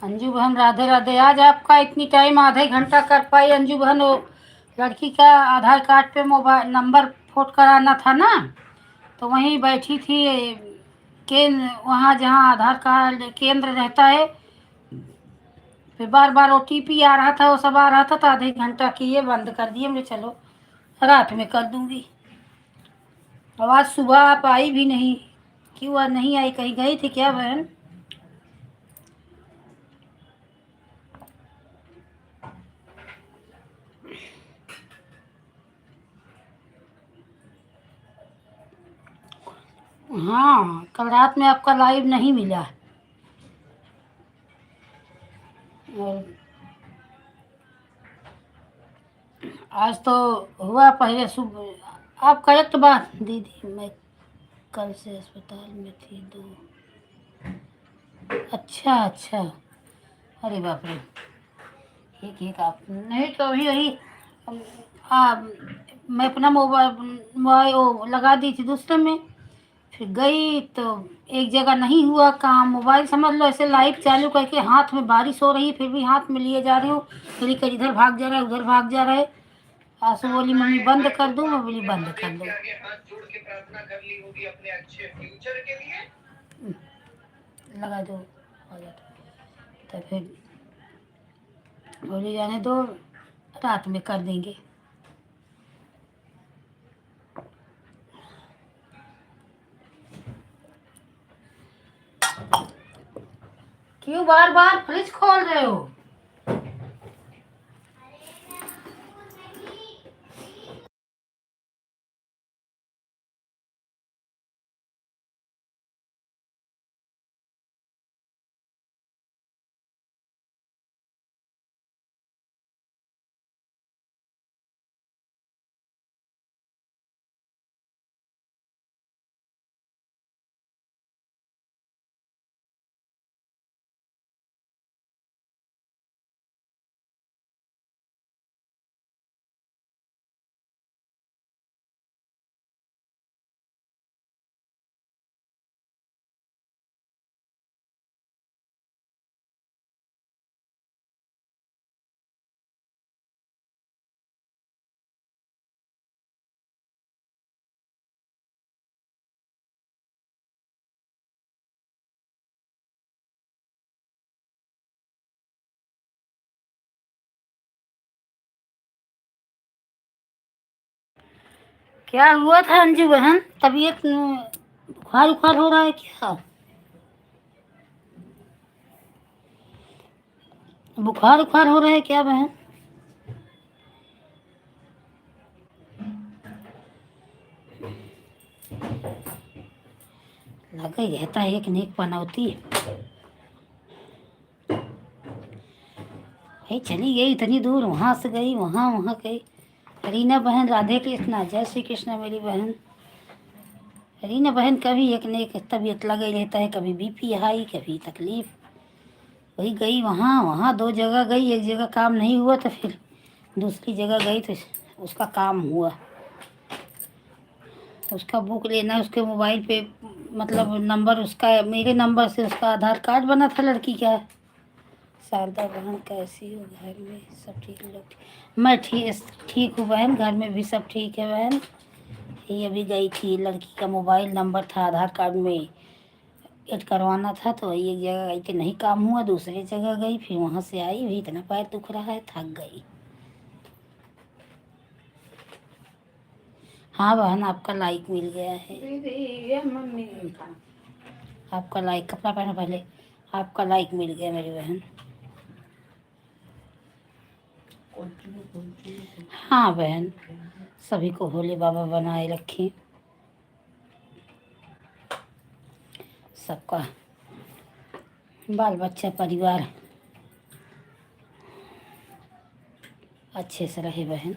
अंजू बहन राधे राधे। आज आपका इतनी टाइम आधे घंटा कर पाई अंजू बहन? वो लड़की का आधार कार्ड पे मोबाइल नंबर पोर्ट कराना था ना, तो वहीं बैठी थी केंद्र, वहाँ जहाँ आधार कार्ड केंद्र रहता है। फिर बार बार ओटीपी आ रहा था, वो सब आ रहा था, तो आधे घंटा किए बंद कर दिए। मुझे चलो रात में कर दूंगी। अब आज सुबह आप आई भी नहीं, क्यों आज नहीं आई? कहीं गई थी क्या बहन? हाँ, कल रात में आपका लाइव नहीं मिला। और आज तो हुआ पहले सुबह। आप करेक्ट बात दीदी, मैं कल से अस्पताल में थी दो। अच्छा अच्छा, अरे बाप रे। ठीक ठीक, आप नहीं तो अभी वही आ, मैं अपना मोबाइल मोबाइल वो लगा दी थी दूसरे में। फिर गई तो एक जगह नहीं हुआ काम। मोबाइल समझ लो ऐसे लाइट चालू करके हाथ में, बारिश हो रही फिर भी हाथ में लिए जा रही हूँ। कभी कभी इधर भाग जा रहा है, उधर भाग जा रहा है। आंसू बोली मम्मी बंद कर दूँ, मैं बोली बंद कर दो। लगा दो, हो जाता। तो फिर बोली जाने दो, रात में कर देंगे। क्यों बार बार फ्रिज खोल रहे हो? क्या हुआ था अंजू बहन? तबीयत बुखार उखार हो रहा है क्या? बुखार उखार हो रहा है क्या बहन? लगा ही रहता है एक नेक पनौती। भाई चली गई इतनी दूर, वहाँ से गई वहाँ, वहाँ गई। रीना बहन राधे कृष्णा, जय श्री कृष्णा मेरी बहन। रीना बहन कभी एक ने एक तबीयत लगा ही रहता है, कभी बीपी हाई, कभी तकलीफ। वही गई वहाँ, वहाँ दो जगह गई, एक जगह काम नहीं हुआ तो फिर दूसरी जगह गई तो उसका काम हुआ। उसका बुक लेना, उसके मोबाइल पे मतलब नंबर उसका, मेरे नंबर से उसका आधार कार्ड बना था लड़की का। शारदा बहन कैसी हो? घर में सब ठीक लोग? मैं ठीक ठीक हूँ बहन, घर में भी सब ठीक है बहन। ये अभी गई थी, लड़की का मोबाइल नंबर था आधार कार्ड में ऐड करवाना था, तो वही एक जगह गई थी, नहीं काम हुआ, दूसरी जगह गई, फिर वहाँ से आई, भी इतना पैर दुख रहा है, थक गई। हाँ बहन, आपका लाइक मिल गया है। ये मम्मी आपका लाइक, कपड़ा पहना पहले। आपका लाइक मिल गया मेरी बहन। हाँ बहन, सभी को भोले बाबा बनाए रखें, सबका बाल बच्चा परिवार अच्छे से रहे बहन।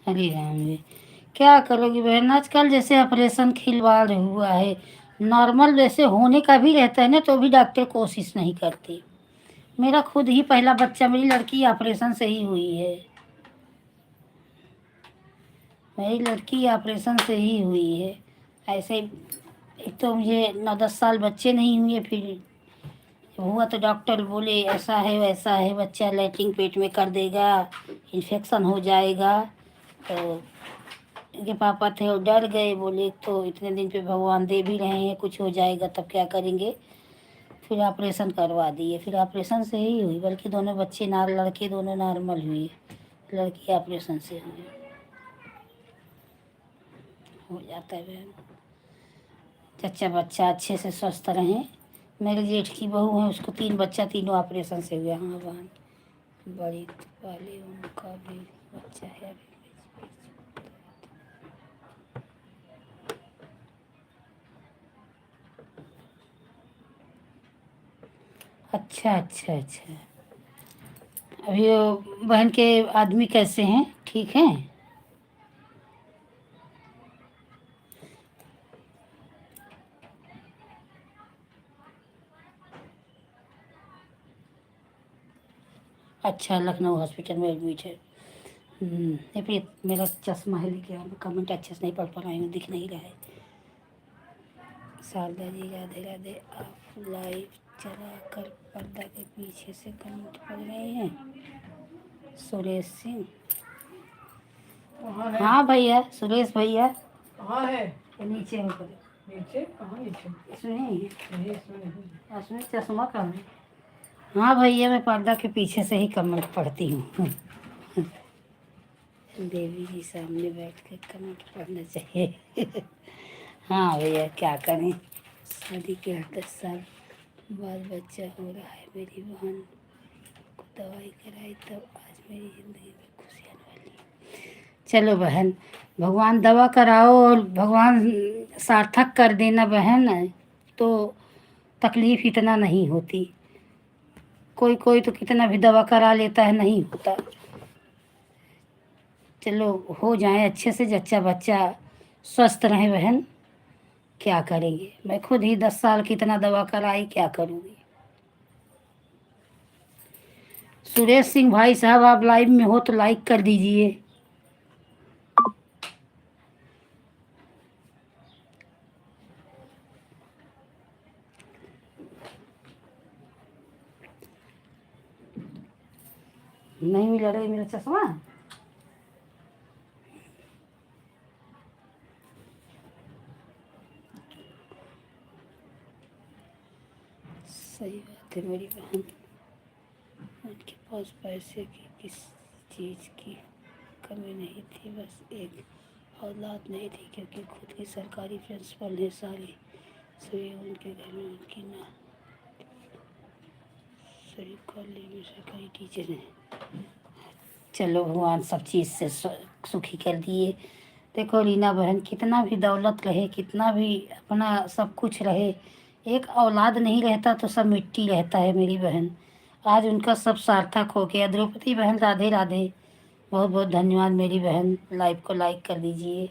हरे राम जी, क्या करोगी बहन? आजकल जैसे ऑपरेशन खिलवाड़ हुआ है, नॉर्मल जैसे होने का भी रहता है ना, तो भी डॉक्टर कोशिश नहीं करते। मेरा खुद ही पहला बच्चा, मेरी लड़की ऑपरेशन से ही हुई है। मेरी लड़की ऑपरेशन से ही हुई है। ऐसे एक तो मुझे 9-10 साल बच्चे नहीं हुए, फिर हुआ तो डॉक्टर बोले ऐसा है वैसा है, बच्चा लैट्रिन पेट में कर देगा, इन्फेक्शन हो जाएगा। तो इनके पापा थे वो डर गए, बोले तो इतने दिन पे भगवान दे भी रहे हैं, कुछ हो जाएगा तब क्या करेंगे। फिर ऑपरेशन करवा दिए, फिर ऑपरेशन से ही हुई, बल्कि दोनों बच्चे लड़के दोनों नॉर्मल हुए, लड़की ऑपरेशन से हुई। हो जाता है बहन, जच्चा बच्चा अच्छे से स्वस्थ रहें। मेरे जेठ की बहू है, उसको 3 बच्चा, तीनों ऑपरेशन से हुए। हाँ बहन, बड़ी वाली उनका भी बच्चा है अभी। अच्छा अच्छा अच्छा। अभी वो बहन के आदमी कैसे हैं, ठीक हैं? अच्छा, लखनऊ हॉस्पिटल में एडमिट है। ये फिर मेरा चश्मा है, लेके आओ, कमेंट अच्छे से नहीं पढ़ पा रही हूँ, दिख नहीं रहा है। शारदा जी राधे राधे। आप लाइव चला कर पर्दा के पीछे से कमेंट पढ़ रहे हैं। सुरेश सिंह, हाँ भैया, सुरेश भैया कहाँ है? ये नीचे में पड़े। नीचे? कहाँ नीचे? इसमें ही है। नहीं, इसमें नहीं। इसमें चश्मा कहाँ है? हाँ भैया, मैं पर्दा के पीछे से ही कमेंट पढ़ती हूँ। देवी जी सामने बैठ कर कमेंट पढ़ना चाहिए। हाँ भैया, क्या करें, शादी के 10 साल बाद बच्चा हो रहा है। मेरी बहन को दवाई कराई, तब आज मेरी ज़िंदगी में खुशियाँ वाली। चलो बहन, भगवान दवा कराओ और भगवान सार्थक कर देना बहन, तो तकलीफ़ इतना नहीं होती। कोई कोई तो कितना भी दवा करा लेता है, नहीं होता। चलो हो जाए अच्छे से, जच्चा बच्चा स्वस्थ रहे बहन, क्या करेंगे। मैं खुद ही 10 साल की इतना दवा कराई, क्या करूँगी। सुरेश सिंह भाई साहब, आप लाइव में हो तो लाइक कर दीजिए। नहीं मिल रहा है मेरा चश्मा। सही बात है मेरी बहन, उनके पास पैसे की किस चीज़ की कमी नहीं थी, बस एक औलाद नहीं थी, क्योंकि खुद की सरकारी प्रिंसिपल है, सारी सभी उनके घर में उनकी ना सभी कॉलेज में सरकारी टीचर हैं। चलो भगवान सब चीज़ से सुखी कर दिए। देखो रीना बहन, कितना भी दौलत रहे, कितना भी अपना सब कुछ रहे, एक औलाद नहीं रहता तो सब मिट्टी रहता है मेरी बहन। आज उनका सब सार्थक हो गया। द्रौपदी बहन राधे राधे, बहुत बहुत धन्यवाद मेरी बहन। लाइव को लाइक कर दीजिए।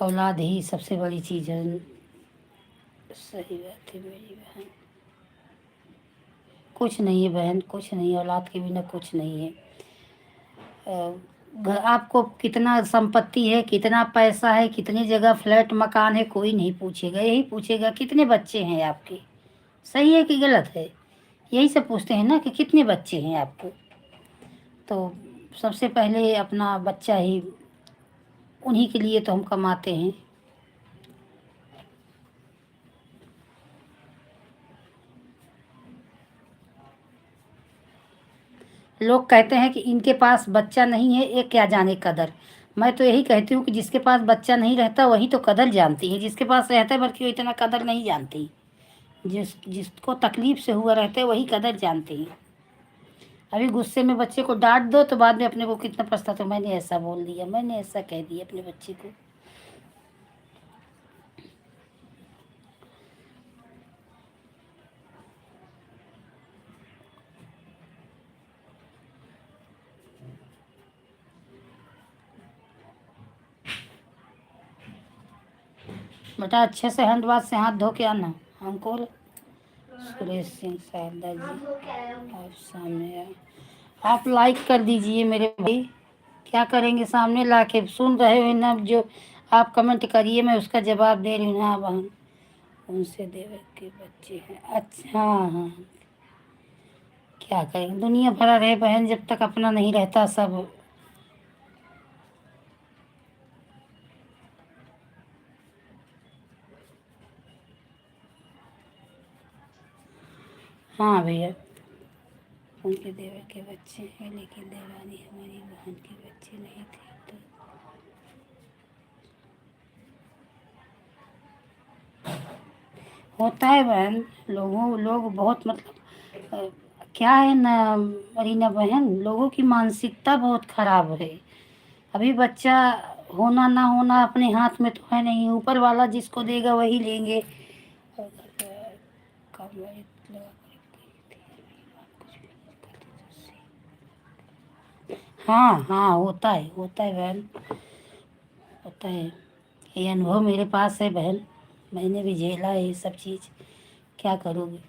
औलाद ही सबसे बड़ी चीज़ है। सही बात है मेरी बहन, कुछ नहीं है बहन, कुछ नहीं है, औलाद के बिना कुछ नहीं है। आपको कितना संपत्ति है, कितना पैसा है, कितनी जगह फ्लैट मकान है, कोई नहीं पूछेगा, यही पूछेगा कितने बच्चे हैं आपके। सही है कि गलत है, यही सब पूछते हैं ना कि कितने बच्चे हैं आपको। तो सबसे पहले अपना बच्चा ही, उन्हीं के लिए तो हम कमाते हैं। लोग कहते हैं कि इनके पास बच्चा नहीं है, ये क्या जाने कदर। मैं तो यही कहती हूँ कि जिसके पास बच्चा नहीं रहता वही तो कदर जानती है, जिसके पास रहता है बल्कि वो इतना कदर नहीं जानती। जिसको तकलीफ से हुआ रहता है वही कदर जानते हैं। अभी गुस्से में बच्चे को डांट दो तो बाद में अपने को कितना पछता, तो मैंने ऐसा बोल दिया, मैंने ऐसा कह दिया अपने बच्चे को। बेटा अच्छे से हैंड वाश से हाथ धो के आना। अंकुल सुरेश सिंह शारदा जी आप सामने आए। आप लाइक कर दीजिए मेरे भाई। क्या करेंगे सामने ला के, सुन रहे हो ना जो आप कमेंट करिए, मैं उसका जवाब दे रही हूँ। हाँ बहन उनसे देवर के बच्चे हैं। अच्छा हाँ हाँ, क्या करेंगे, दुनिया भरा रहे बहन, जब तक अपना नहीं रहता सब। हाँ भैया उनके देवर के बच्चे हैं, लेकिन देवरानी हमारी बहन के बच्चे नहीं थे। तो होता है बहन, लोग बहुत मतलब क्या है ना रीना बहन, लोगों की मानसिकता बहुत खराब है। अभी बच्चा होना ना होना अपने हाथ में तो है नहीं, ऊपर वाला जिसको देगा वही लेंगे। हाँ हाँ होता है बहन, होता है। ये अनुभव मेरे पास है बहन, मैंने भी झेला है ये सब चीज़। क्या करोगे।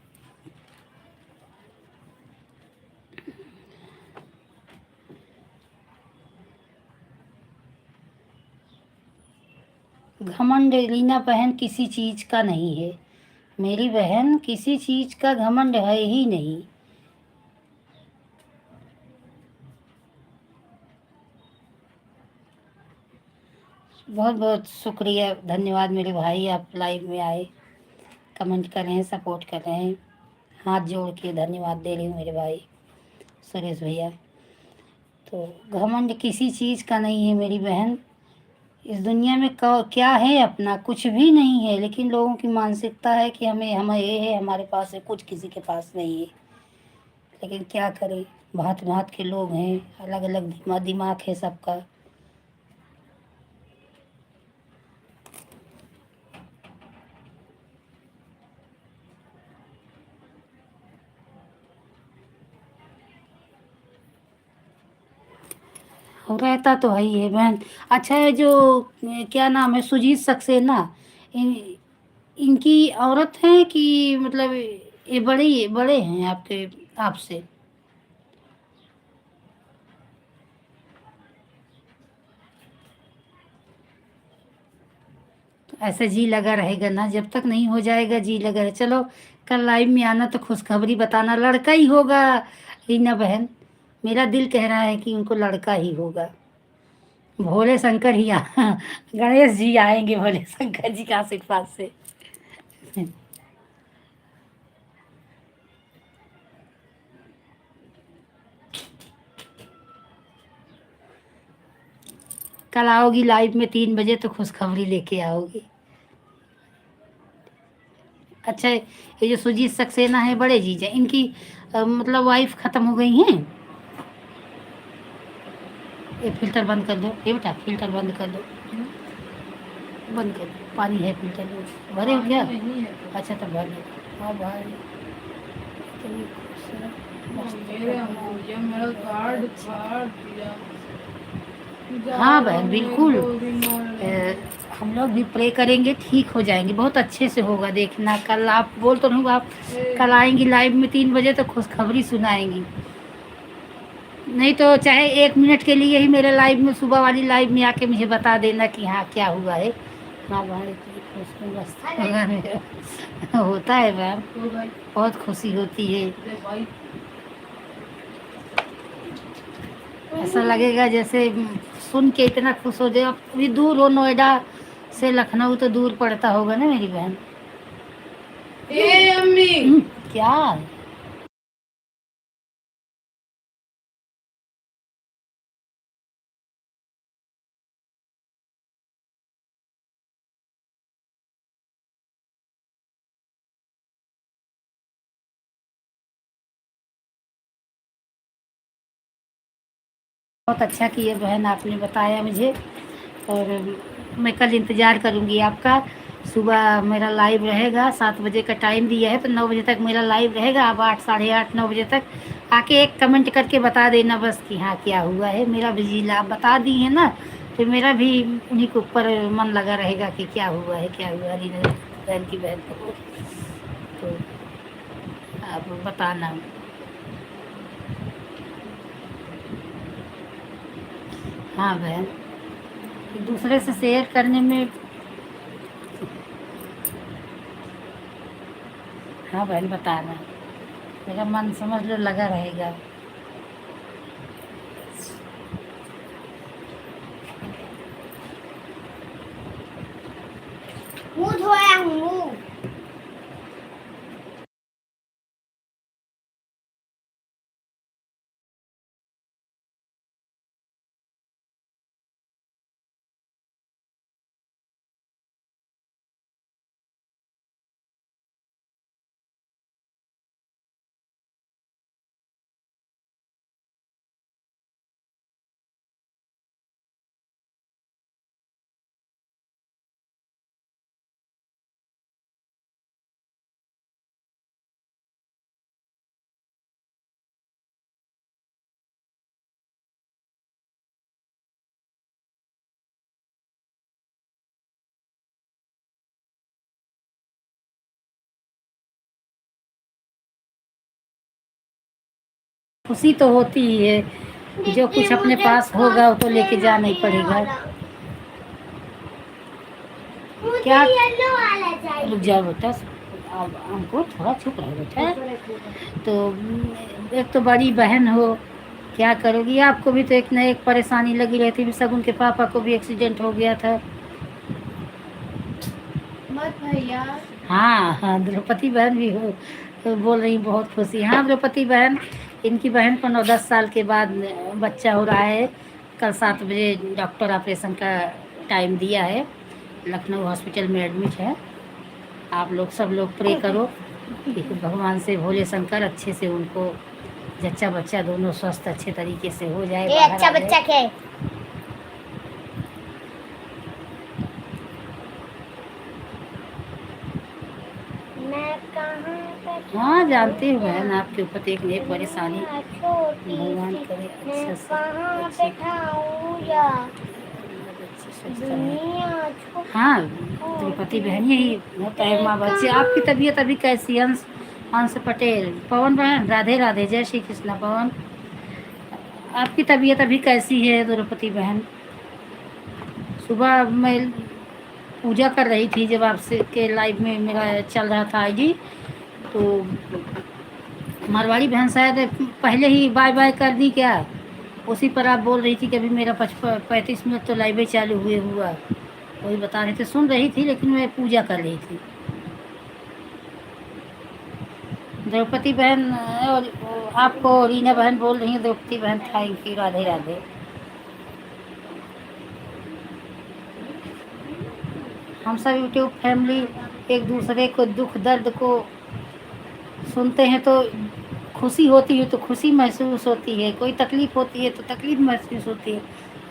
घमंड रीना बहन किसी चीज़ का नहीं है मेरी बहन, किसी चीज़ का घमंड है ही नहीं। बहुत बहुत शुक्रिया धन्यवाद मेरे भाई, आप लाइव में आए, कमेंट कर रहे हैं, सपोर्ट कर रहे हैं। हाथ जोड़ के धन्यवाद दे रही हूँ मेरे भाई सुरेश भैया। तो घमंड किसी चीज़ का नहीं है मेरी बहन। इस दुनिया में क्या है अपना, कुछ भी नहीं है, लेकिन लोगों की मानसिकता है कि हमें ये है, हमारे पास है, कुछ किसी के पास नहीं है। लेकिन क्या करें, भांत भांत के लोग हैं, अलग अलग दिमाग है सबका। और रहता तो है ही है बहन। अच्छा है जो क्या नाम है सुजीत सक्सेना, इन इनकी औरत है कि मतलब ये बड़े बड़े हैं आपके आपसे। तो ऐसे जी लगा रहेगा ना, जब तक नहीं हो जाएगा जी लगा रहे। चलो कल लाइव में आना तो खुशखबरी बताना, लड़का ही होगा रीना बहन। मेरा दिल कह रहा है कि उनको लड़का ही होगा। भोले शंकर ही गणेश जी आएंगे भोले शंकर जी के आशीर्वाद से। कल आओगी लाइव में 3 बजे तो खुशखबरी लेके आओगी। अच्छा ये जो सुजीत सक्सेना है बड़े जीजा, इनकी मतलब वाइफ खत्म हो गई हैं। ये फिल्टर बंद कर दो, ये बेटा फिल्टर बंद कर दो, बंद कर दो, पानी है फिल्टर में भरे हो क्या। नहीं है अच्छा तब भर दो। हाँ भाई इतनी खूबसूरत मस्त मेरे भगवान। ये मेरा कार्ड फाड़ दिया। हाँ बहन बिल्कुल, हम लोग भी प्रे करेंगे, ठीक हो जाएंगे, बहुत अच्छे से होगा। देखना कल आप बोल तो नहीं, आप कल आएंगी लाइव में 3 बजे तो खुशखबरी सुनाएंगी। नहीं तो चाहे 1 मिनट के लिए ही मेरे लाइव में, सुबह वाली लाइव में आके मुझे बता देना कि हाँ क्या हुआ है। हाँ बहन इतनी खुशी मस्त होता है बहन, बहुत खुशी होती है। ऐसा लगेगा जैसे सुन के इतना खुश हो जाए। अब भी दूर हो, नोएडा से लखनऊ तो दूर पड़ता होगा ना मेरी बहन। ए अम्मी क्या बहुत अच्छा किए बहन, आपने बताया मुझे। और मैं कल इंतज़ार करूँगी आपका। सुबह मेरा लाइव रहेगा, 7 बजे का टाइम दिया है तो 9 बजे तक मेरा लाइव रहेगा। अब 8 साढ़े 8 9 बजे तक आके एक कमेंट करके बता देना बस कि हाँ क्या हुआ है। मेरा बिजी आप बता दी है ना, फिर मेरा भी उन्हीं के ऊपर मन लगा रहेगा कि क्या हुआ है, क्या हुआ रीना बहन की बहन को। तो आप बताना। हाँ बहन, एक दूसरे से शेयर करने में। हाँ बहन बताना, मेरा मन समझ लो लगा रहेगा। मुंह धोया हूँ मुंह। खुशी तो होती ही है, जो कुछ अपने पास होगा वो तो लेके जाना ही पड़ेगा। क्या रुक जाओ बेटा, अब हमको थोड़ा चुप रहो बेटा। तो एक तो बड़ी बहन हो, क्या करोगी? आपको भी तो एक न एक परेशानी लगी रहती है। शगुन के पापा को भी एक्सीडेंट हो गया था। मत भैया। हाँ हाँ, द्रौपदी बहन भी हो तो बोल रही बहुत खुशी। हाँ द्रौपदी बहन, इनकी बहन को 9-10 साल के बाद बच्चा हो रहा है। कल 7 बजे डॉक्टर ऑपरेशन का टाइम दिया है, लखनऊ हॉस्पिटल में एडमिट है। आप लोग सब लोग प्रे करो कि भगवान से, भोले शंकर अच्छे से उनको जच्चा बच्चा दोनों स्वस्थ अच्छे तरीके से हो जाए। ये बाहर अच्छा आ जाए। बच्चा क्या है? मैं कहाँ पे हाँ जानती हूँ बहन, आपके ऊपर तो एक नई परेशानी, भगवान करे अच्छा से कहाँ अच्छे बैठाऊंगा? दुनिया हाँ द्रौपदी बहन यही होता है माँ बच्चे। आपकी तबीयत अभी कैसी है? हंस हंस पटेल, पवन बहन, राधे राधे, जय श्री कृष्ण। पवन, आपकी तबीयत अभी कैसी है द्रौपदी बहन? सुबह मैं पूजा कर रही थी जब आपसे के लाइव में मेरा चल रहा था आईडी, तो मारवाड़ी बहन शायद पहले ही बाय बाय कर दी क्या? उसी पर आप बोल रही थी कि अभी मेरा 35 मिनट तो लाइव चालू हुए हुआ। वही बता रहे थे, सुन रही थी लेकिन मैं पूजा कर रही थी। द्रौपदी बहन और आपको रीना बहन बोल रही है। द्रौपदी बहन थैंक यू, राधे राधे। हम सब यूट्यूब फैमिली एक दूसरे को दुख दर्द को सुनते हैं तो खुशी होती है, तो खुशी महसूस होती है। कोई तकलीफ होती है तो तकलीफ महसूस होती है।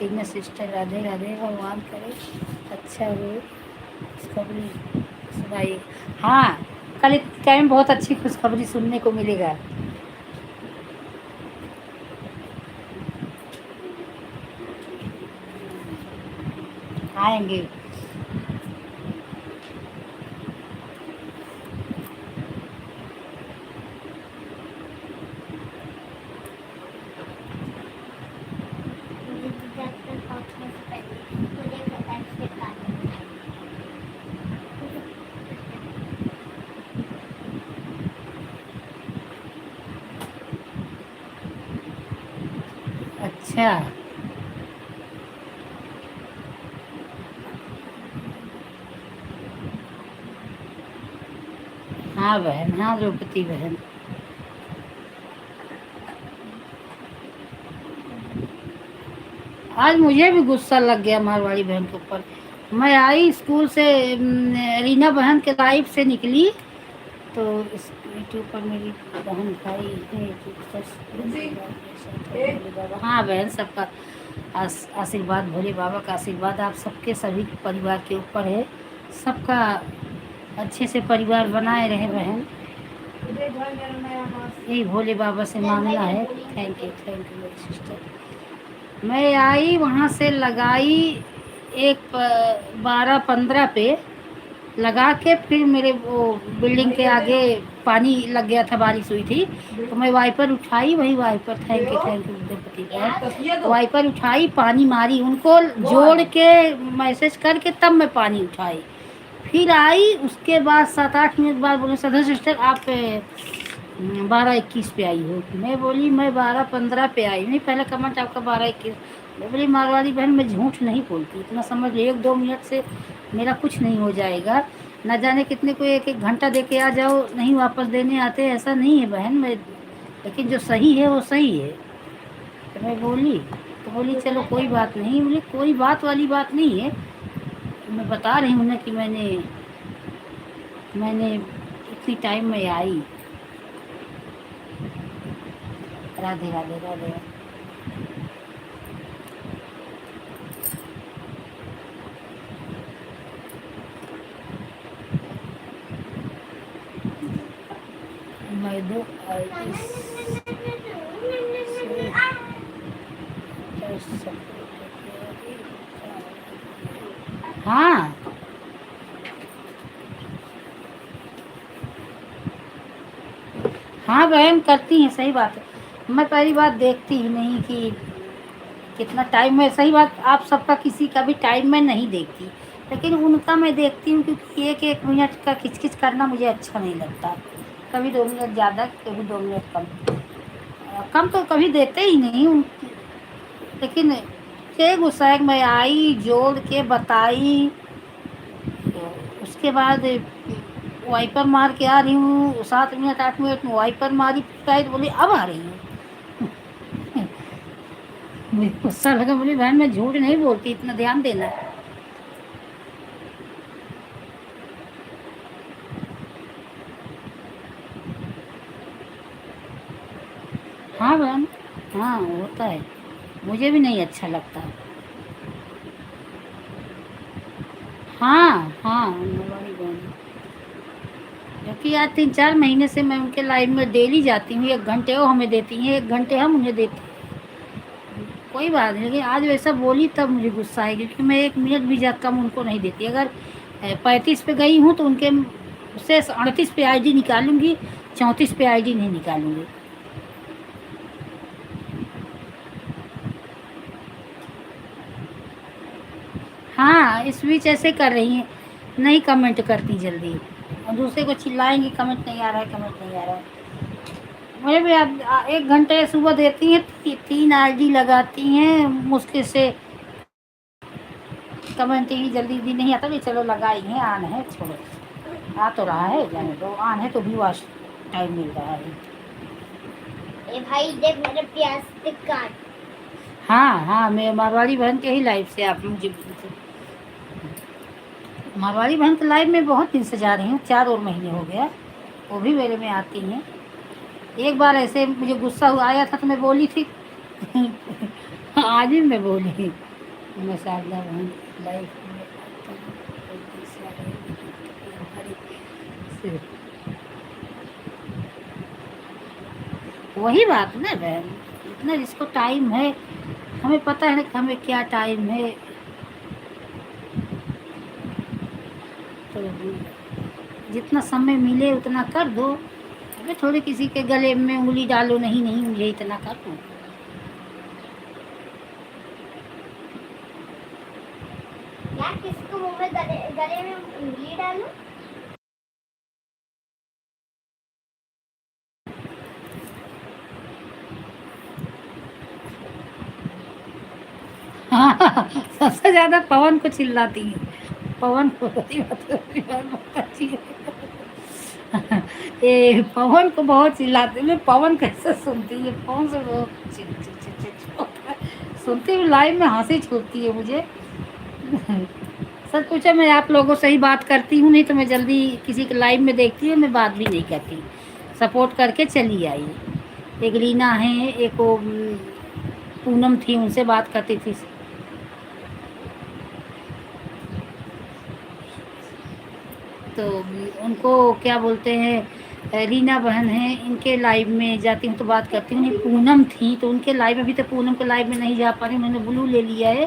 रीना सिस्टर, राधे राधे, भगवान करे अच्छा हो। खुशखबरी सुनाइए। हाँ, कल एक टाइम बहुत अच्छी खुशखबरी सुनने को मिलेगा। आएंगे। अच्छा हाँ बहन, हाँ द्रौपदी बहन। आज मुझे भी गुस्सा लग गया मारवाड़ी बहन के ऊपर। मैं आई स्कूल से, रीना बहन के लाइफ से निकली तो इस यूट्यूब पर मेरी बहन भाई है। हाँ बहन, सबका आशीर्वाद, भोले बाबा का आशीर्वाद आप सबके सभी परिवार के ऊपर है। सबका अच्छे से परिवार बनाए रहे बहन, यही भोले बाबा से मांगना है। थैंक यू मेरी सिस्टर। मैं आई वहाँ से लगाई एक 12-15 पे लगा के फिर मेरे वो बिल्डिंग के आगे पानी लग गया था, बारिश हुई थी तो मैं वाइपर उठाई, वही वाइपर, थैंक यू विद्यापति का, वाइपर उठाई, पानी मारी, उनको जोड़ के मैसेज करके तब मैं पानी उठाई। फिर आई उसके बाद 7-8 मिनट बाद बोले सदर सिस्टर आप 12-21 पे आई हो। मैं बोली मैं 12-15 पे आई नहीं, पहले कमेंट आपका 12-21। मैं बोली मारवाड़ी बहन मैं झूठ नहीं बोलती, इतना समझ लो 1-2 मिनट से मेरा कुछ नहीं हो जाएगा। न जाने कितने को 1-1 घंटा दे के आ जाओ, नहीं वापस देने आते, ऐसा नहीं है बहन। मैं लेकिन जो सही है वो सही है। तो मैं बोली, तो बोली चलो कोई बात नहीं। बोली कोई बात वाली बात नहीं है, मैं बता रही हूँ ना कि मैंने मैंने इतनी टाइम में आई। राधे राधे राधे। मैं दो हाँ हाँ बहन करती हैं, सही बात है। मैं पहली बात देखती ही नहीं कि कितना टाइम है, सही बात। आप सबका किसी का भी टाइम मैं नहीं देखती, लेकिन उनका मैं देखती हूँ क्योंकि 1-1 मिनट का खिचखिच करना मुझे अच्छा नहीं लगता। कभी 2 मिनट ज़्यादा, कभी 2 मिनट कम। कम तो कभी देते ही नहीं लेकिन के गुस्सा है कि मैं आई जोड़ के बताई, तो उसके बाद वाइपर मार के आ रही हूँ 7-8 मिनट में वाइपर मारी, शायद बोली अब आ रही हूँ। मुझे गुस्सा लगा, बोली बहन मैं झूठ नहीं बोलती, इतना ध्यान देना। हाँ बहन, हाँ होता है, मुझे भी नहीं अच्छा लगता। हाँ हाँ हमारी बहन, क्योंकि यार 3-4 महीने से मैं उनके लाइफ में डेली जाती हूँ। 1 घंटे वो हमें देती हैं, 1 घंटे हम उन्हें देते हैं। कोई बात नहीं, लेकिन आज वैसा बोली तब मुझे गुस्सा है, क्योंकि मैं 1 मिनट भी ज़्यादा कम उनको नहीं देती। अगर 35 पे गई हूँ तो उनके से 38 पे आईडी निकालूंगी, 34 पे आईडी नहीं निकालूंगी। हाँ इस बीच ऐसे कर रही हैं, नहीं कमेंट करती जल्दी, और दूसरे को चिल्लाएंगी कमेंट नहीं आ रहा है, कमेंट नहीं आ रहा है। मुझे भी 1 घंटे सुबह देती हैं, 3 आईडी लगाती हैं मुश्किल से, कमेंट ही जल्दी भी नहीं आता। भी चलो लगाई हैं, आन है, छोड़ो, आ तो रहा है, जाने दो, आन है तो भी वाश टाइम मिल रहा है। ए भाई देख मेरे प्याज से काट। हाँ हाँ मैं मारवाड़ी बहन के ही लाइव से आप मुझे मारवाड़ी बहन के लाइव में बहुत दिन से जा रही हूँ, 4 और महीने हो गया, वो भी मेरे में आती हैं। एक बार ऐसे मुझे गुस्सा हुआ आया था तो मैं बोली थी आज भी मैं बोली, मैं शारदा बहन लाइव में वही बात ना बहन, इतना जिसको टाइम है, हमें पता है ना कि हमें क्या टाइम है, तो जितना समय मिले उतना कर दो। अबे थोड़ी किसी के गले में उंगली डालो, नहीं नहीं मुझे इतना कर दो। यार किसको मुंह में गले में उंगली डालूं? हाँ सबसे ज्यादा पवन को चिल्लाती है, पवन को बहुत अच्छी है। ये पवन को बहुत चिल्लाती है, पवन कैसे सुनती है, पवन से बहुत सुनती हूँ, लाइव में हंसी छूटती है मुझे। सच पूछा, मैं आप लोगों से ही बात करती हूँ, नहीं तो मैं जल्दी किसी के लाइव में देखती हूँ, मैं बात भी नहीं करती, सपोर्ट करके चली आई। एक रीना है, एक वो पूनम थी, उनसे बात करती थी। तो उनको क्या बोलते हैं, रीना बहन है, इनके लाइव में जाती हूँ तो बात करती हूँ। नहीं, पूनम थी तो उनके लाइव, अभी तो पूनम के लाइव में नहीं जा पा रही, उन्होंने ब्लू ले लिया है।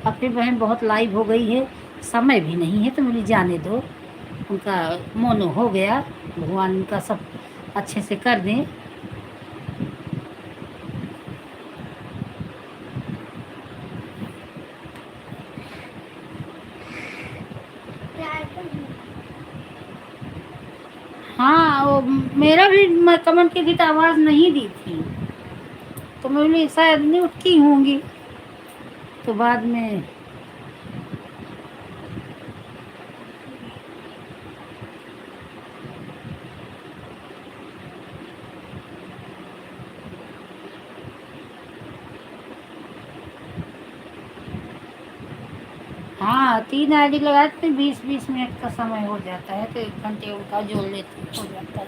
अब फिर बहन बहुत लाइव हो गई है, समय भी नहीं है तो मुझे जाने दो, उनका मोनो हो गया, भगवान उनका सब अच्छे से कर दें। हाँ, वो मेरा भी, मैं कमेंट की थी तो आवाज़ नहीं दी थी, तो मैं बोली शायद नहीं उठती होंगी, तो बाद में हाँ 3 आईडी लगाते हैं, 20-20 मिनट का समय हो जाता है तो 1 घंटे उनका जोड़ लेते हो जाता है।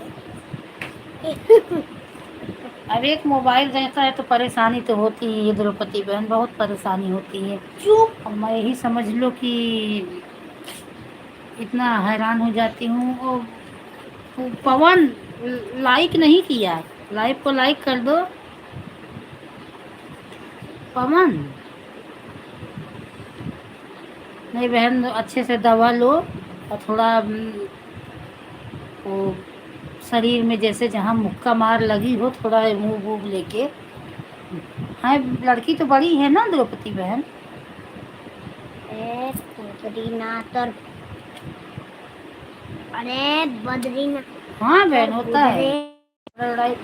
अब एक मोबाइल रहता है तो परेशानी तो होती ही है द्रौपदी बहन, बहुत परेशानी होती है। अब मैं यही समझ लो कि इतना हैरान हो जाती हूँ। और पवन लाइक नहीं किया, लाइव को लाइक कर दो पवन। नहीं बहन, अच्छे से दवा लो और थोड़ा वो शरीर में जैसे जहाँ मुक्का मार लगी हो, थोड़ा मूव वूव लेके। हाँ, लड़की तो बड़ी है ना द्रौपदी बहन। बद्रीनाथ, अरे बद्रीनाथ। हाँ बहन, होता है लड़ाई।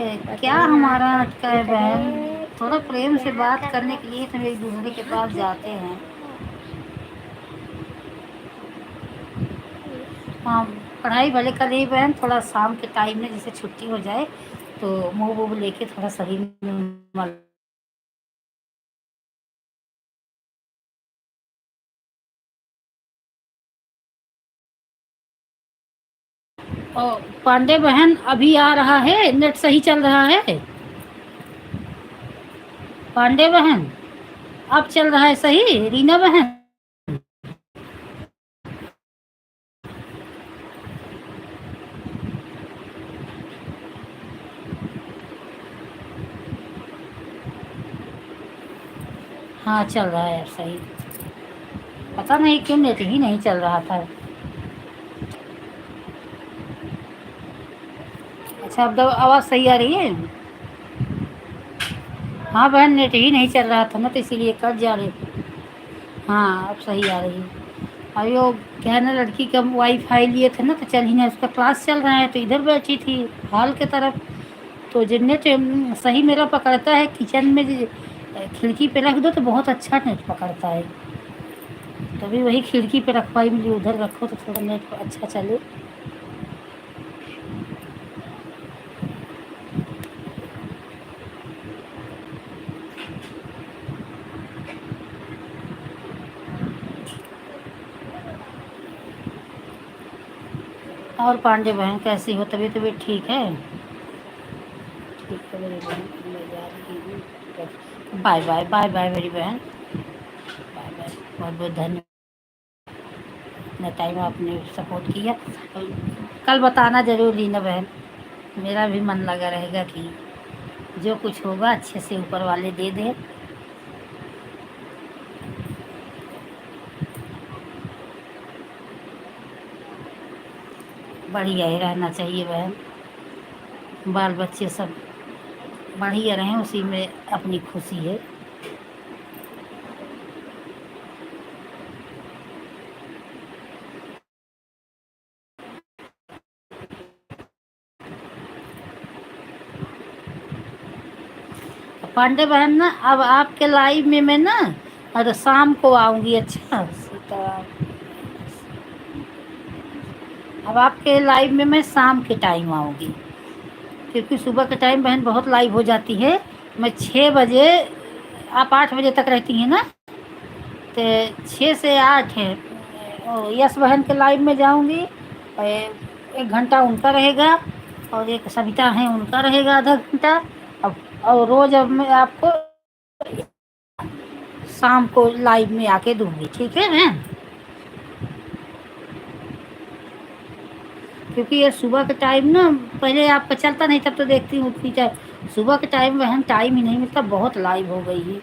क्या हमारा अटका है बहन, थोड़ा प्रेम से बात करने के लिए तो एक दूसरे के पास जाते हैं। हाँ, पढ़ाई भले कर रही बहन, थोड़ा शाम के टाइम में जैसे छुट्टी हो जाए तो मुँह वूह लेके थोड़ा शरीर में मल। और पांडे बहन अभी आ रहा है, नेट सही चल रहा है पांडे बहन, अब चल रहा है सही रीना बहन। हाँ चल रहा है अब सही, पता नहीं क्यों नेट ही नहीं चल रहा था। अच्छा, अब तो आवाज़ सही आ रही है। हाँ बहन, नेट ही नहीं चल रहा था ना तो इसीलिए कट जा रही। हाँ अब सही आ रही है। अभी वो क्या है ना, लड़की का वाईफाई लिए थे ना तो चल ही नहीं, उसका क्लास चल रहा है तो इधर बैठी थी हॉल के तरफ, तो जो नेट सही मेरा पकड़ता है किचन में, खिड़की पे रख दो तो बहुत अच्छा नेट पकड़ता है, तभी वही खिड़की पे रखवाई मुझे, उधर रखो तो थोड़ा नेट अच्छा चले। और पांडे बहन कैसी हो, तबीयत तबीयत ठीक है? ठीक है मेरी बहन, मैं जा रही हूँ। बाय बाय बाय बाय मेरी बहन, बाय बाय, बहुत बहुत धन्यवाद, इतना टाइम आपने सपोर्ट किया। कल बताना ज़रूर रीना बहन, मेरा भी मन लगा रहेगा कि जो कुछ होगा अच्छे से ऊपर वाले दे दे। बढ़िया ही रहना चाहिए बहन, बाल बच्चे सब बढ़िया रहें, उसी में अपनी खुशी है। पांडे बहन ना, अब आपके लाइव में मैं ना, और शाम को आऊँगी। अच्छा सीताराम, अब आपके लाइव में मैं शाम के टाइम आऊँगी, क्योंकि सुबह के टाइम बहन बहुत लाइव हो जाती है। मैं 6 बजे, आप 8 बजे तक रहती हैं ना, तो 6 से 8 है, यस बहन के लाइव में जाऊँगी, 1 घंटा उनका रहेगा, और एक सविता है उनका रहेगा आधा घंटा। अब और रोज़ अब मैं आपको शाम को लाइव में आके दूंगी, ठीक है बहन? क्योंकि ये सुबह के टाइम ना, पहले आपका चलता नहीं तब तो देखती हूँ उतनी टाइम, सुबह के टाइम बहन टाइम ही नहीं मिलता, बहुत लाइव हो गई है।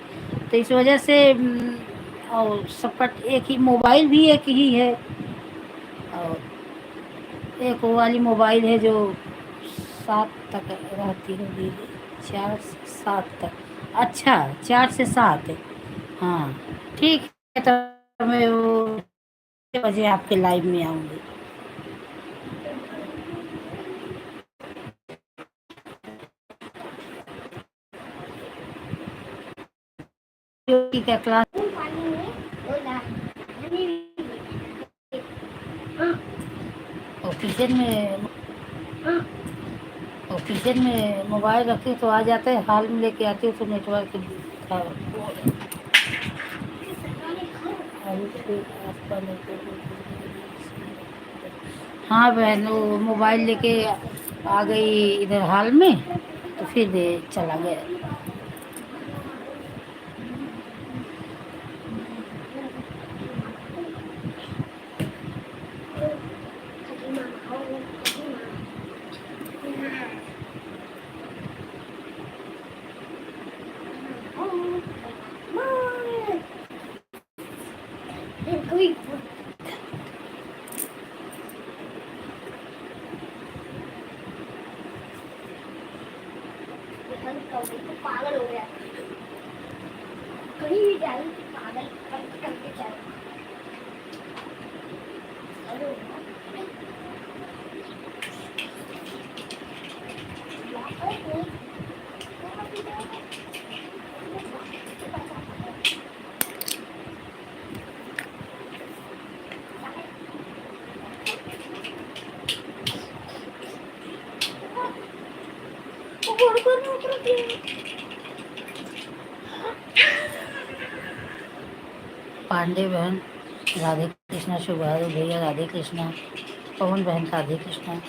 तो इस वजह से और सबका एक ही मोबाइल भी एक ही है, और एक वो वाली मोबाइल है जो 7 तक रहती होगी, 4 से 7 तक। अच्छा, 4 से 7 है। हाँ, ठीक है, तो मैं वो 6 बजे आपके लाइव में आऊँगी। ठीक है, क्लास पानी में बोला और किचन में मोबाइल रखती तो आ जाते हैं, हाल में लेके आती हूँ तो नेटवर्क था। अभी फिर आपका हाँ बहन, वो मोबाइल लेके आ गई इधर हाल में, तो फिर चला गया। कोई पागल हो गया, कहीं भी जाए पागल करके चल। पांडे बहन राधे कृष्णा, शुभारू भैया राधे कृष्णा, पवन बहन राधे कृष्णा।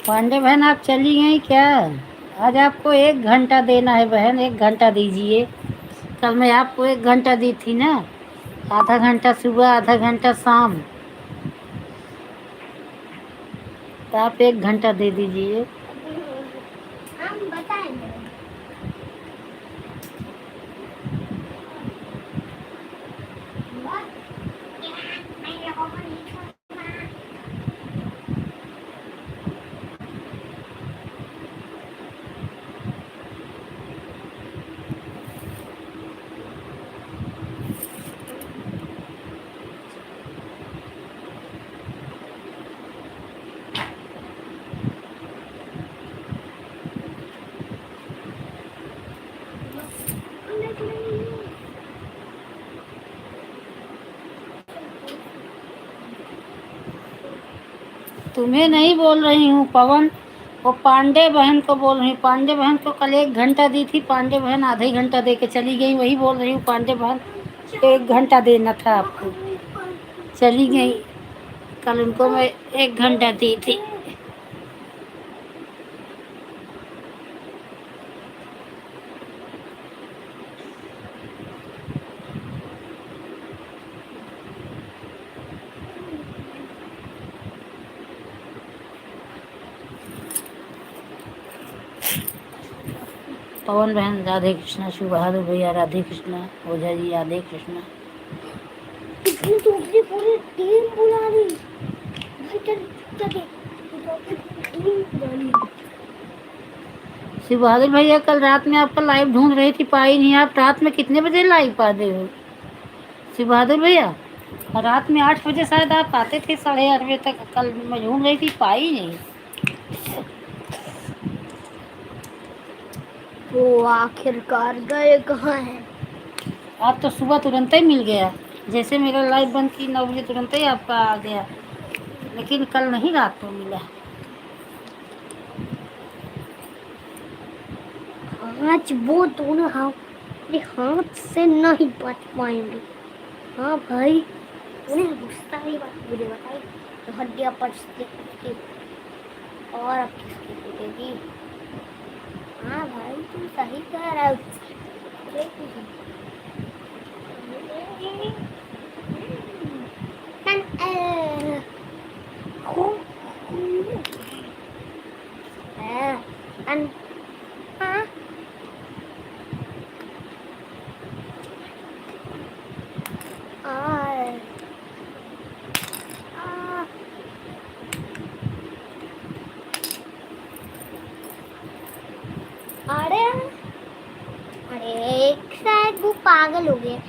पांडे बहन आप चली गई क्या? आज आपको 1 घंटा देना है बहन, 1 घंटा दीजिए। कल मैं आपको 1 घंटा दी थी ना, आधा घंटा सुबह आधा घंटा शाम, तो आप 1 घंटा दे दीजिए। हम बताएंगे। तुम्हें नहीं बोल रही हूँ पवन, वो पांडे बहन को बोल रही हूँ। पांडे बहन को कल 1 घंटा दी थी, पांडे बहन आधा ही घंटा दे के चली गई। वही बोल रही हूँ, पांडे बहन 1 घंटा देना था आपको, चली गई। कल उनको मैं 1 घंटा दी थी। पवन बहन राधे कृष्णा, शिव बहादुर भैया राधे कृष्णा, ओझा जी राधे कृष्णा। कितनी तो अपनी पूरी टीम बुला ली भाई, चल चल टीम बुला ली। शिव बहादुर भैया कल रात में आपका लाइव ढूंढ रही थी, पाई नहीं। आप रात में कितने बजे लाइव पाते हो शिव बहादुर भैया? रात में 8 बजे शायद आप आते थे, 8:30 बजे तक। कल मैं ढूंढ रही थी, पाई नहीं। वो आखिरकार गए कहाँ हैं? आज तो सुबह तुरंत ही मिल गया, जैसे मेरा लाइव बंद की 9 बजे तुरंत ही आपका आ गया, लेकिन कल नहीं, रात को मिला। आज वो दोनों अपने हाथ से नहीं बच पाएंगे। हाँ भाई, उन्हें गुस्सा ही बात मुझे बताई तो हड्डियाँ पचती पचती और अब किसकी पीटेगी? हाँ भाई, तुम सही कह रहा अरे अरे शायद वो पागल हो गए।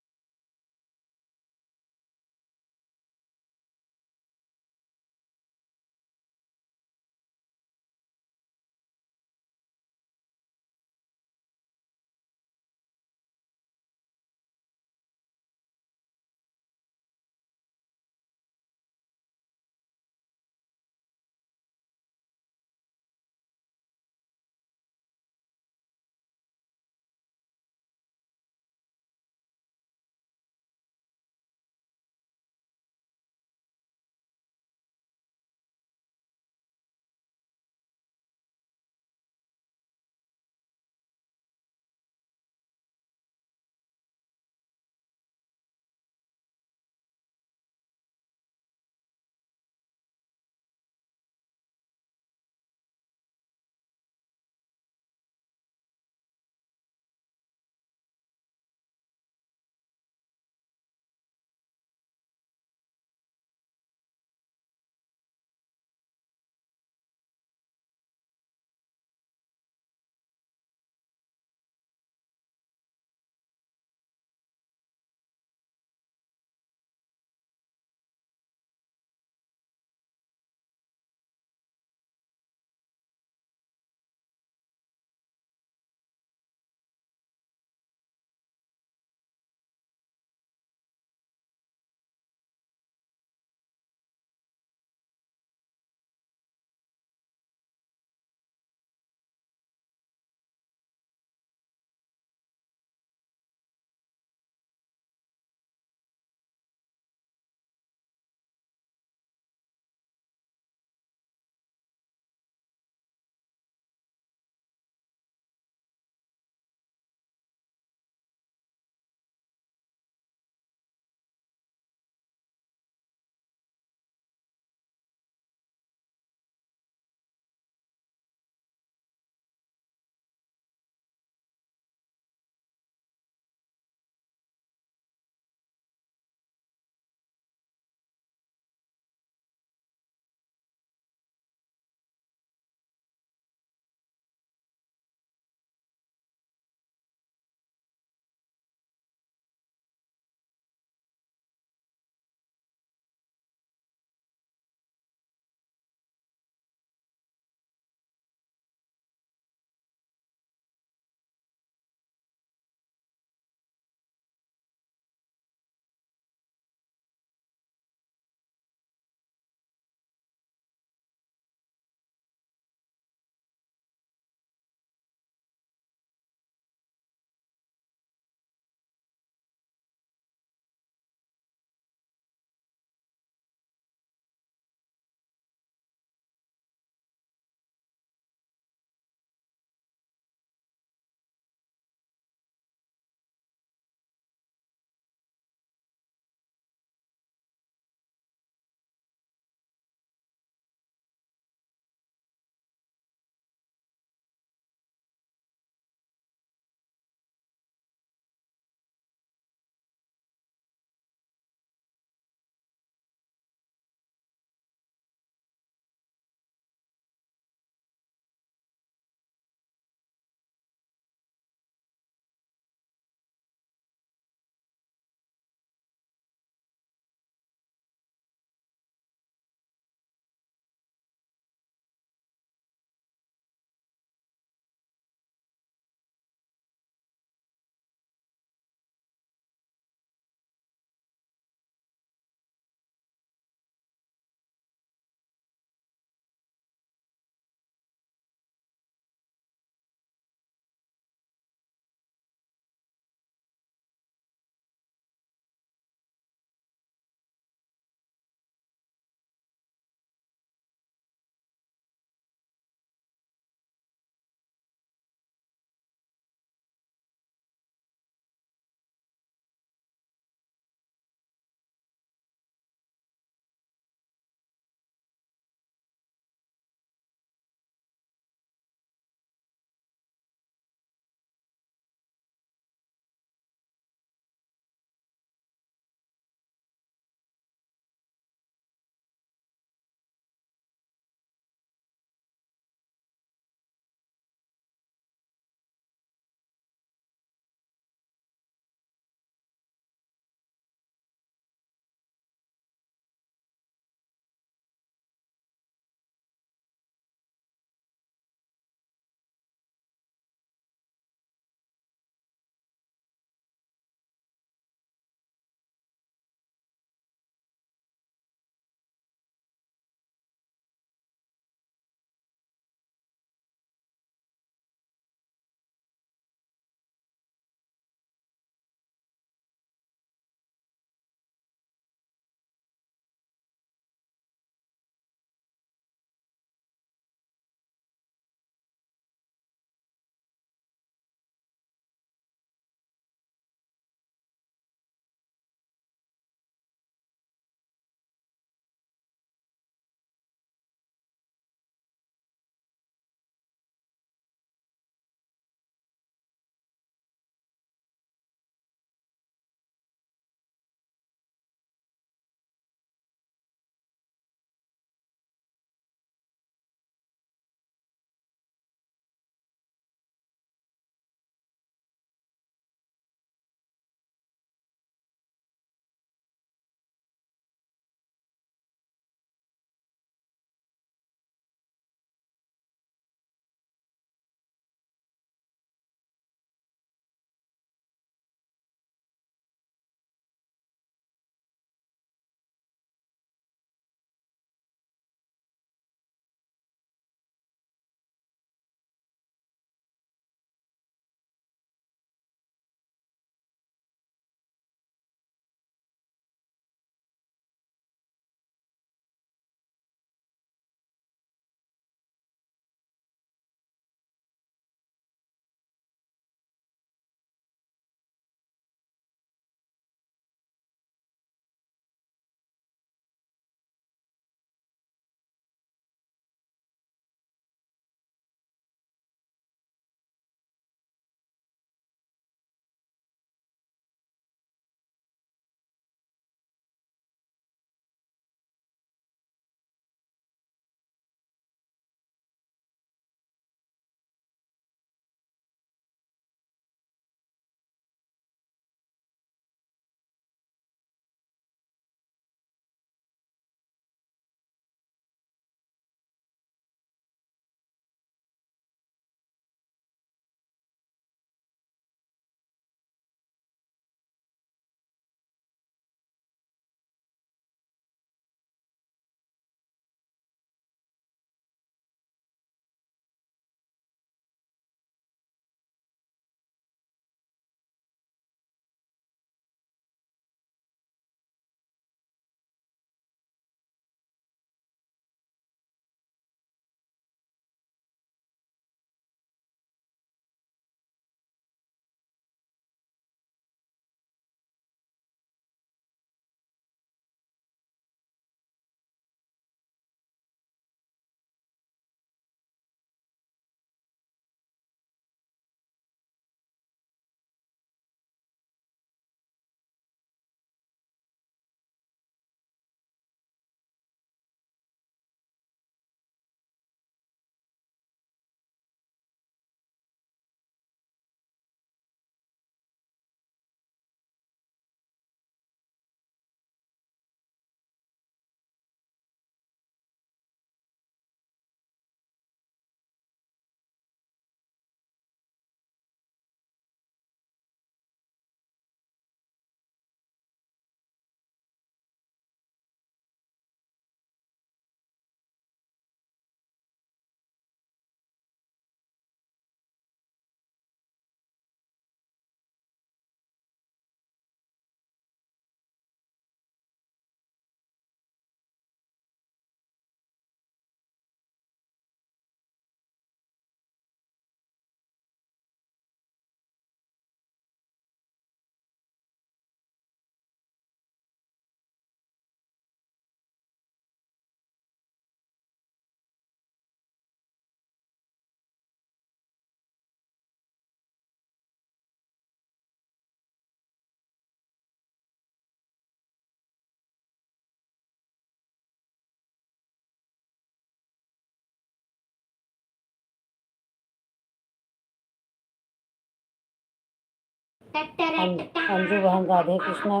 अंजू बहन राधे कृष्णा,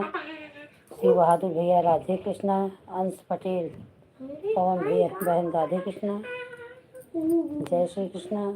शिव बहादुर भैया राधे कृष्णा, अंश पटेल पवन भैया बहन राधे कृष्णा, जय श्री कृष्णा।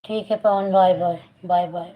ठीक है Pawan, bye bye, bye bye.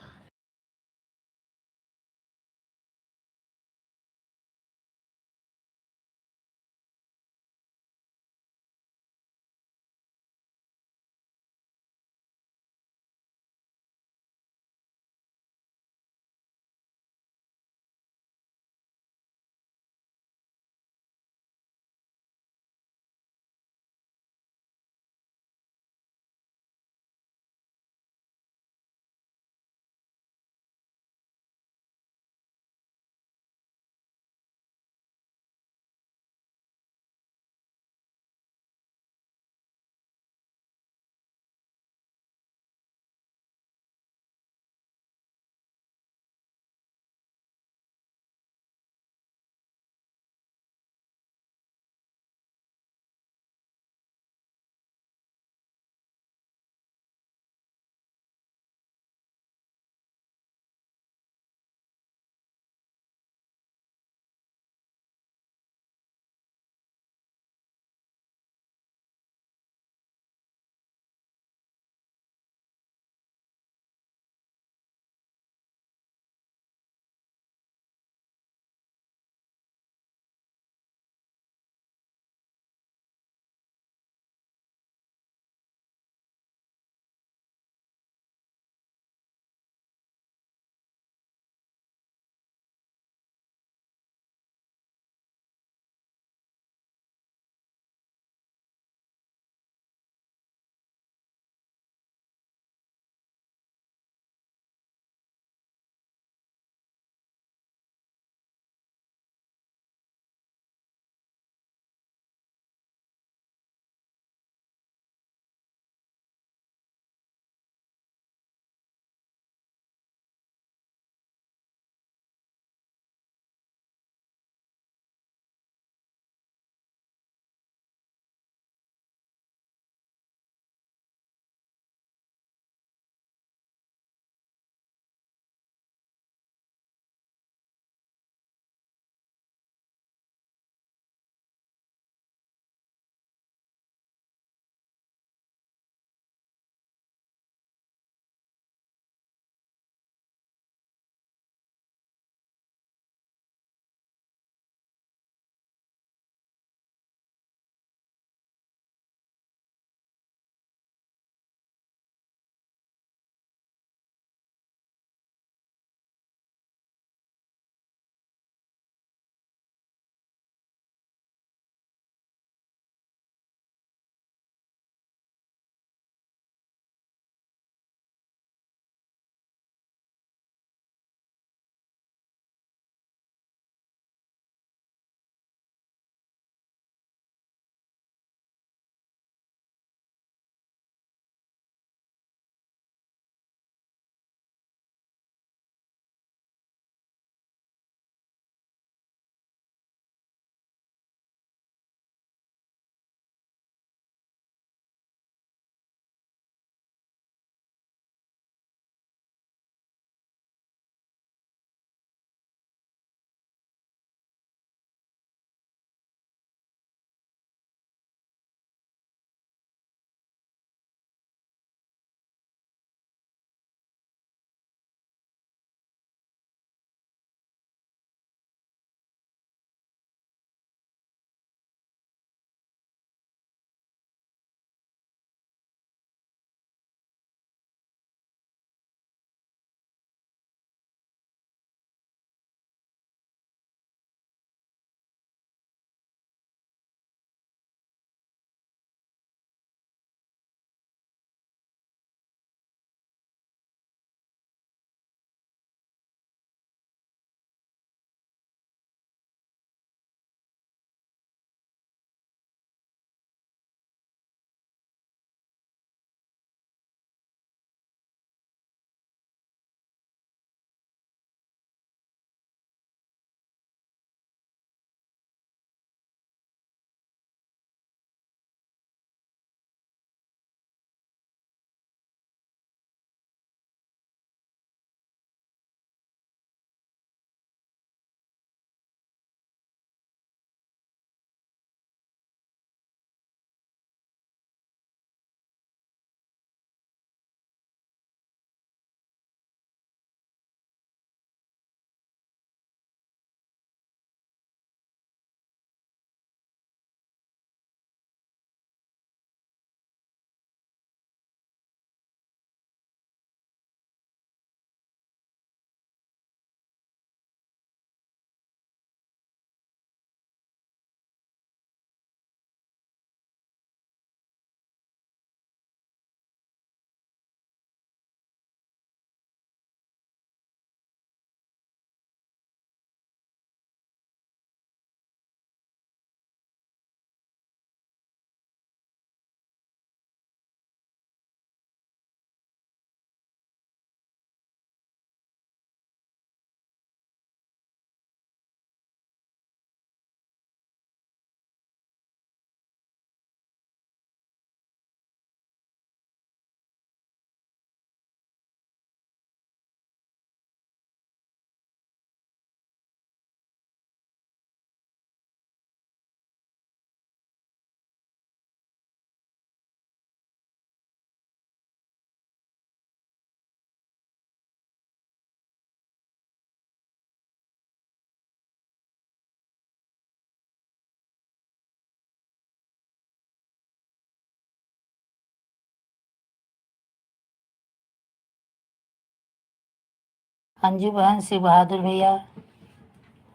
Anju बहन, शिव बहादुर भैया,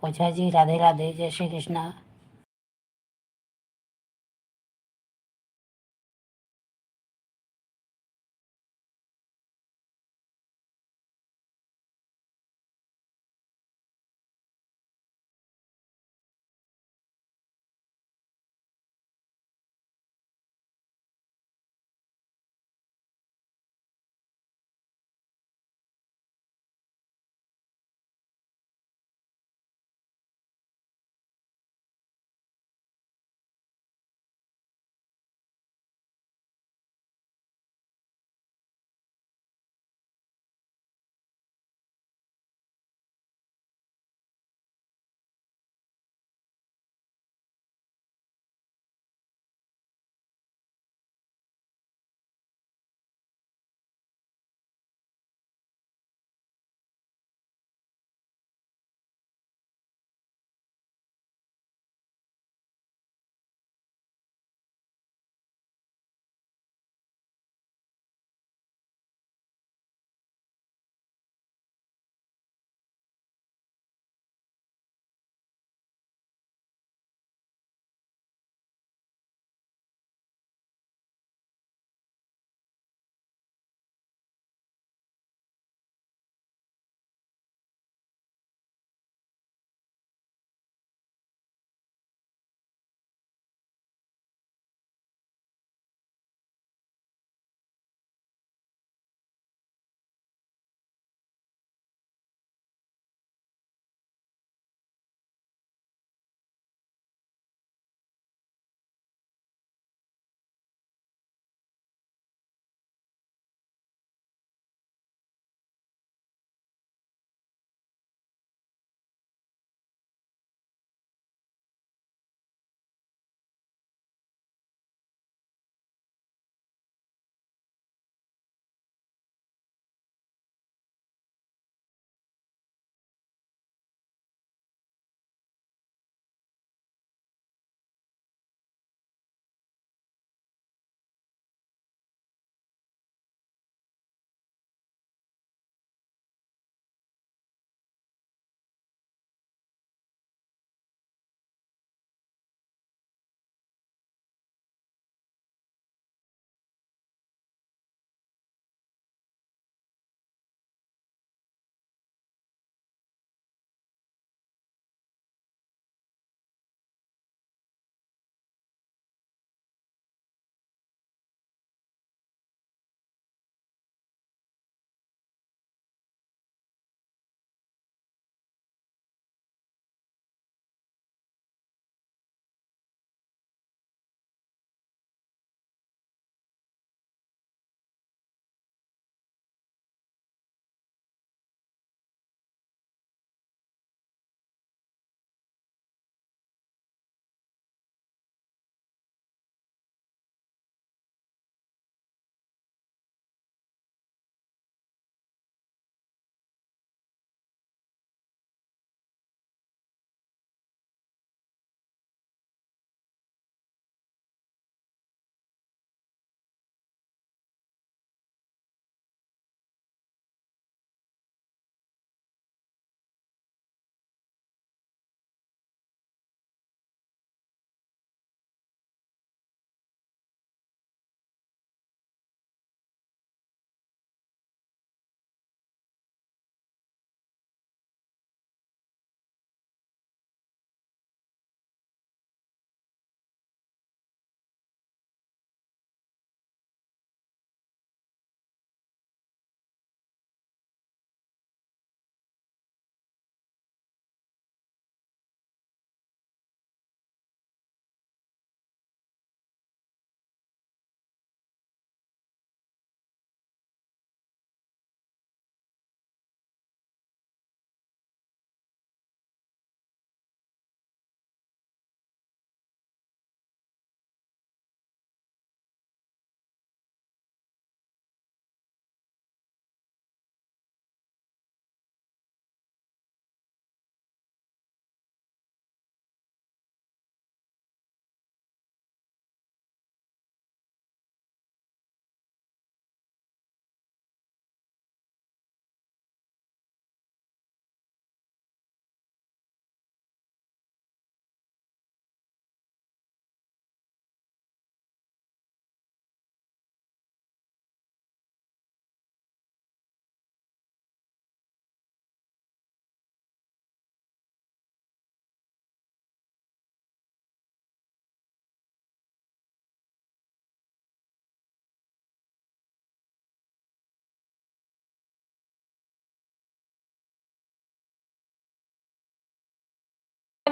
ओझा जी, राधे राधे, जय श्री कृष्णा।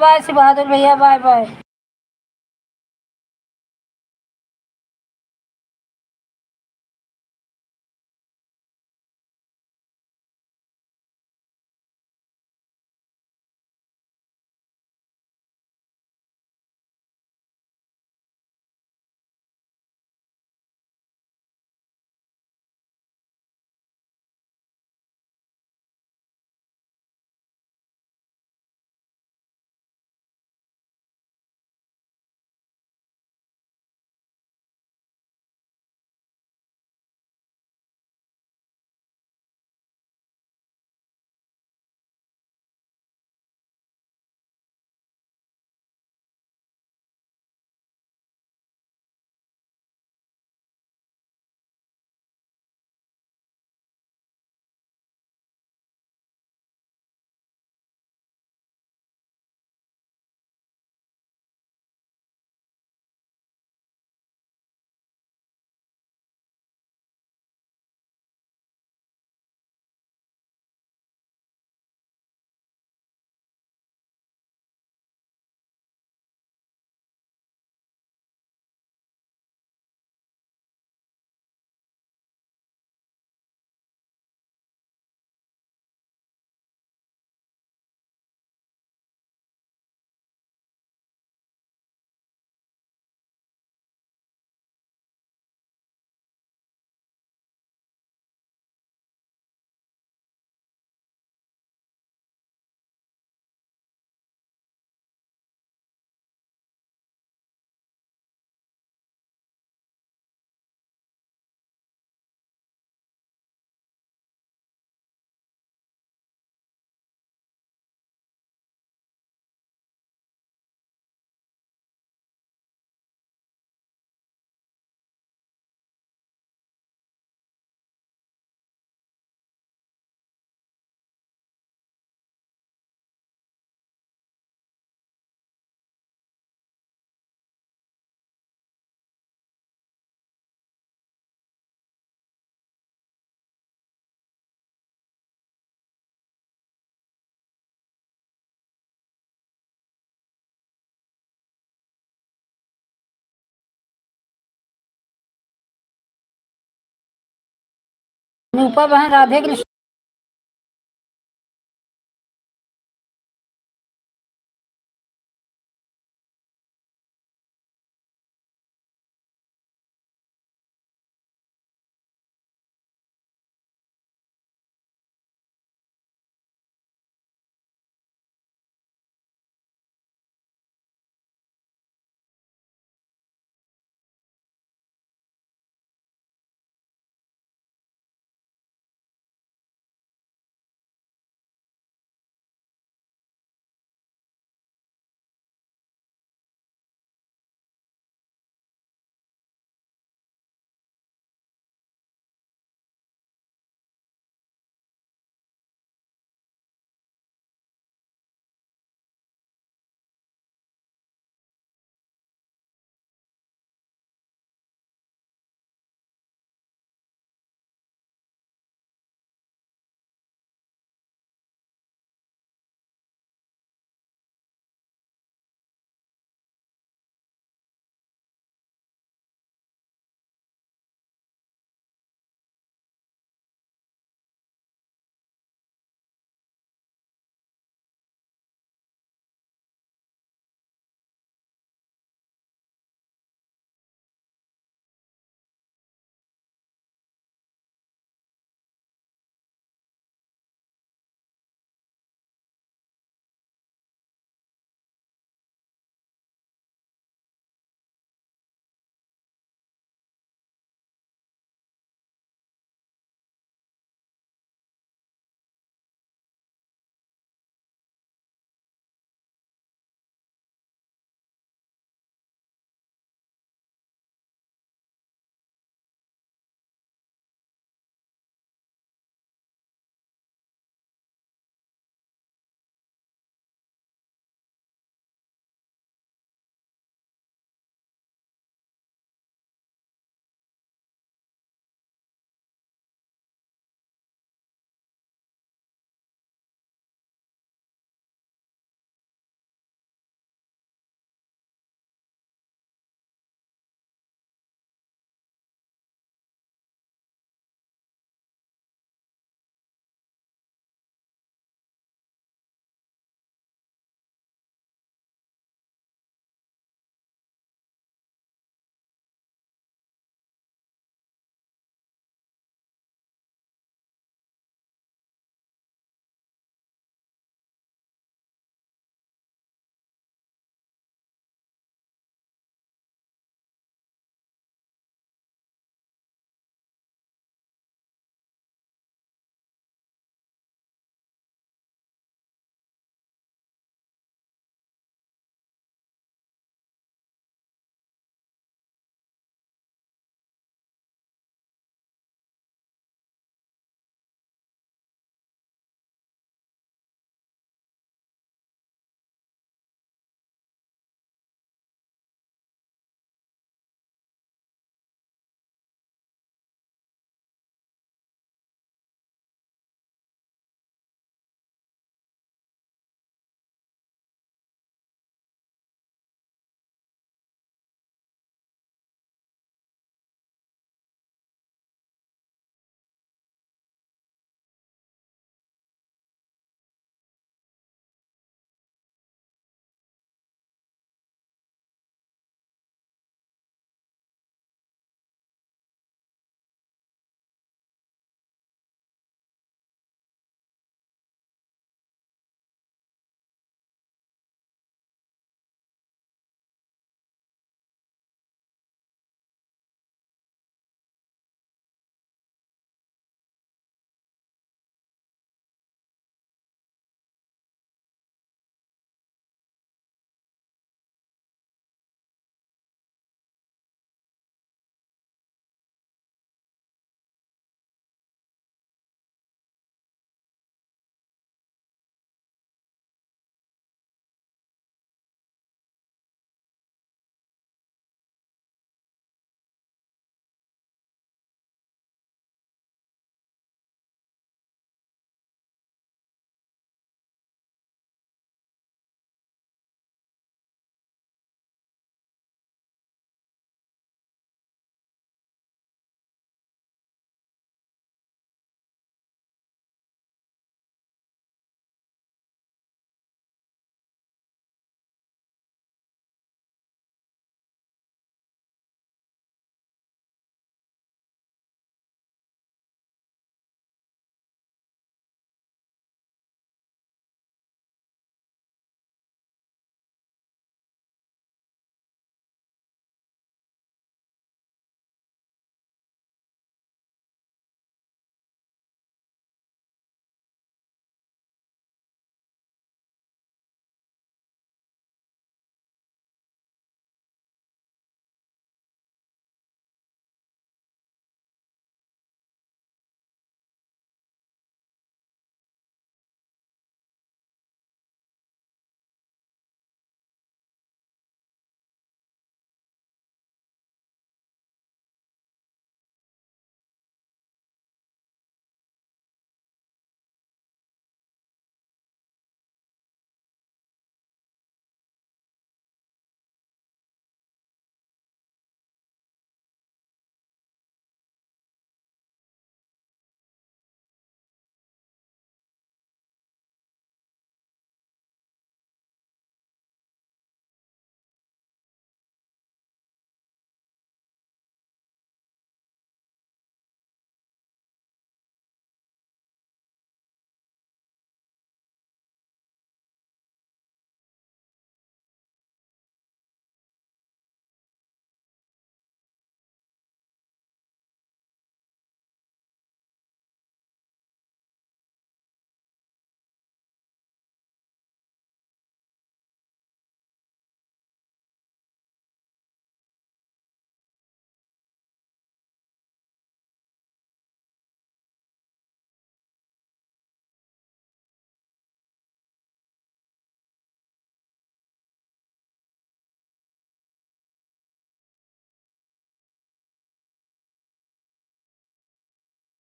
बाय शिव बहादुर भैया, बाय बाय। रूपा बहन, राधे कृष्ण।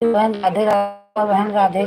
बहन राधे राधे, बहन राधे।